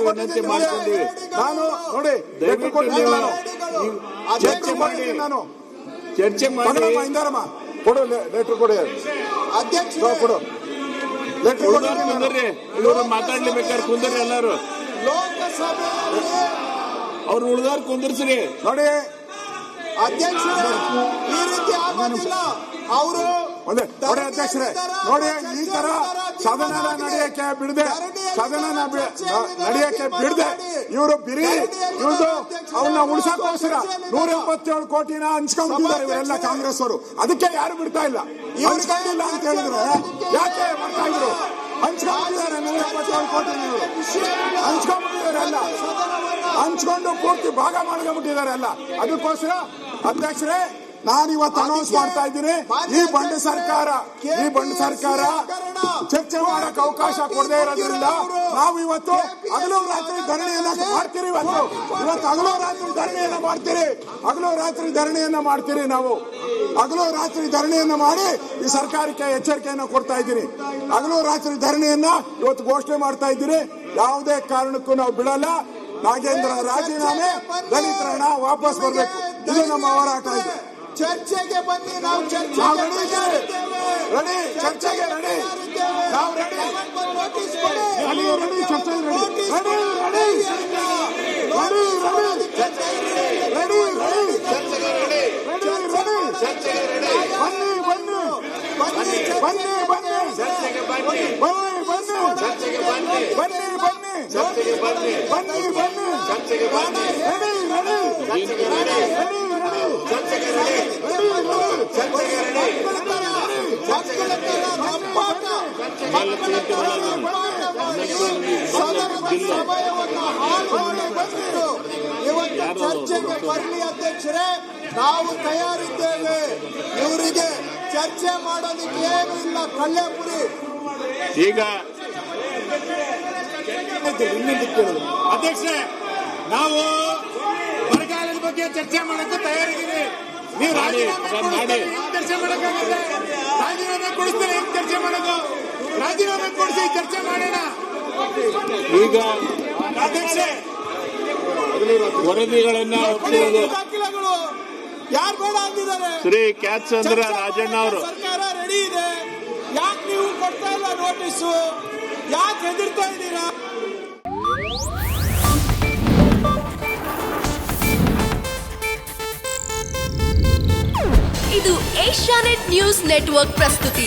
ವಿನಂತಿ ಮಾಡ್ಕೊಂಡಿವಿ. ನಾನು ನೋಡಿ ಚರ್ಚೆ ಮಾಡಿ ಕೊಡು ಲೆಟರ್ ಕೊಡಿ ಅಧ್ಯಕ್ಷ ಕೊಡು ಇವರು ಮಾತಾಡ್ಲೇಬೇಕಾದ್ರೆ ಕುಂದ್ರಿ ಎಲ್ಲಾರು ಅವ್ರು ಉಳಿದವ್ರು ಕುಂದಿರ್ಸ್ರಿ ನೋಡಿ ಅಧ್ಯಕ್ಷ ಈ ರೀತಿ ಆಗೋದಿಲ್ಲ ಅವರು ಅಧ್ಯಕ್ಷರೇ ನೋಡಿ ಈ ತರ ಸದನ ನಡೆಯಕ್ಕೆ ಬಿಡದೆ ಇವರು ಬಿರಿ ಇವ್ರದ್ದು ಅವನ್ನ ಉಳಿಸಕ್ಕೋಸ್ಕರ 177 ಕೋಟಿನ ಹಂಚ್ಕೊಂಡಿದ್ದಾರೆ ಇವರೆಲ್ಲ ಕಾಂಗ್ರೆಸ್ ಅವರು. ಅದಕ್ಕೆ ಯಾರು ಬಿಡ್ತಾ ಇಲ್ಲ, ಹಂಚ್ಕೊಂಡಿಲ್ಲ ಅಂತ ಹೇಳಿದ್ರೆ ಯಾಕೆ ಮಾಡ್ತಾ ಇದ್ರು? ಹಂಚ್ಕೊಂಡಿದ್ದಾರೆ 177 ಕೋಟಿ ಹಂಚ್ಕೊಂಡ್ಬಿಟ್ಟಿದ್ದಾರೆ ಎಲ್ಲ, ಹಂಚ್ಕೊಂಡು ಪೂರ್ತಿ ಭಾಗ ಮಾಡ್ಕೊಂಡ್ಬಿಟ್ಟಿದ್ದಾರೆ ಎಲ್ಲ. ಅದಕ್ಕೋಸ್ಕರ ಅಧ್ಯಕ್ಷರೇ ನಾನು ಇವತ್ತು ಅನೌನ್ಸ್ ಮಾಡ್ತಾ ಇದ್ದೀನಿ, ಈ ಬಂಡ ಸರ್ಕಾರ ಚರ್ಚೆ ಮಾಡಕ್ ಅವಕಾಶ ಕೊಡದೇ ಇರೋದ್ರಿಂದ ನಾವು ಇವತ್ತು ಹಗಲು ರಾತ್ರಿ ಧರಣಿಯನ್ನ ಮಾಡ್ತೀರಿ. ಇವತ್ತು ಹಗಲು ರಾತ್ರಿ ಧರಣಿಯನ್ನ ಮಾಡ್ತೀರಿ. ನಾವು ಹಗಲು ರಾತ್ರಿ ಧರಣಿಯನ್ನ ಮಾಡಿ ಈ ಸರ್ಕಾರಕ್ಕೆ ಎಚ್ಚರಿಕೆಯನ್ನ ಕೊಡ್ತಾ ಇದ್ದೀನಿ. ಹಗಲು ರಾತ್ರಿ ಧರಣಿಯನ್ನ ಇವತ್ತು ಘೋಷಣೆ ಮಾಡ್ತಾ ಇದ್ದೀರಿ. ಯಾವುದೇ ಕಾರಣಕ್ಕೂ ನಾವು ಬಿಡಲ್ಲ. ನಾಗೇಂದ್ರ ರಾಜೀನಾಮೆ, ದಲಿತರ ಹಣ ವಾಪಸ್ ಬರಬೇಕು, ಇದು ನಮ್ಮ ಹೋರಾಟ ಇದೆ. ಚರ್ಚೆಗೆ ಬನ್ನಿ, ನಾವು ಚರ್ಚೆಗೆ ರೆಡಿ, ಚರ್ಚೆಗೆ ರೆಡಿ, ನಾವು ರೆಡಿ, ಇವತ್ತು ಚರ್ಚೆಗೆ ಬರಲಿ ಅಧ್ಯಕ್ಷರೇ, ನಾವು ತಯಾರಿದ್ದೇವೆ. ಇವರಿಗೆ ಚರ್ಚೆ ಮಾಡೋದಕ್ಕೆ ಏನು ಇಲ್ಲ. ಕಲ್ಯಾಪುರಿ ಈಗ ಅಧ್ಯಕ್ಷರೇ, ನಾವು ಬರಗಾಲದ ಬಗ್ಗೆ ಚರ್ಚೆ ಮಾಡಕ್ಕೆ ತಯಾರಿದ್ದೀವಿ. ನೀವು ರಾಜೀನಾಮೆ ಚರ್ಚೆ ಮಾಡಕ್ಕಾಗಲ್ಲ. ರಾಜೀನಾಮೆ ಕೊಡಿಸ್ತಾರೆ, ಚರ್ಚೆ ಮಾಡೋದು. ರಾಜೀನಾಮೆ ಕೊಡಿಸಿ ಚರ್ಚೆ ಮಾಡೋಣ. ಈಗ ಅಧ್ಯಕ್ಷೆ ವರದಿಗಳನ್ನ ದಾಖಲೆಗಳು ಯಾರು ಬೇಡ ಅಂದಿದ್ದಾರೆ? ಶ್ರೀ ಕ್ಯಾತ್ಸಂದ್ರ ರಾಜಣ್ಣ ಅವರು. ಸರ್ಕಾರ ರೆಡಿ ಇದೆ, ಯಾಕೆ ನೀವು ಕೊಡ್ತಾ ಇಲ್ಲ ನೋಟಿಸು? ಯಾಕೆ ಹೆದರ್ತಾ ಇದ್ದೀರಾ? ಇದು ಏಷ್ಯಾನೆಟ್ ನ್ಯೂಸ್ ನೆಟ್ವರ್ಕ್ ಪ್ರಸ್ತುತಿ.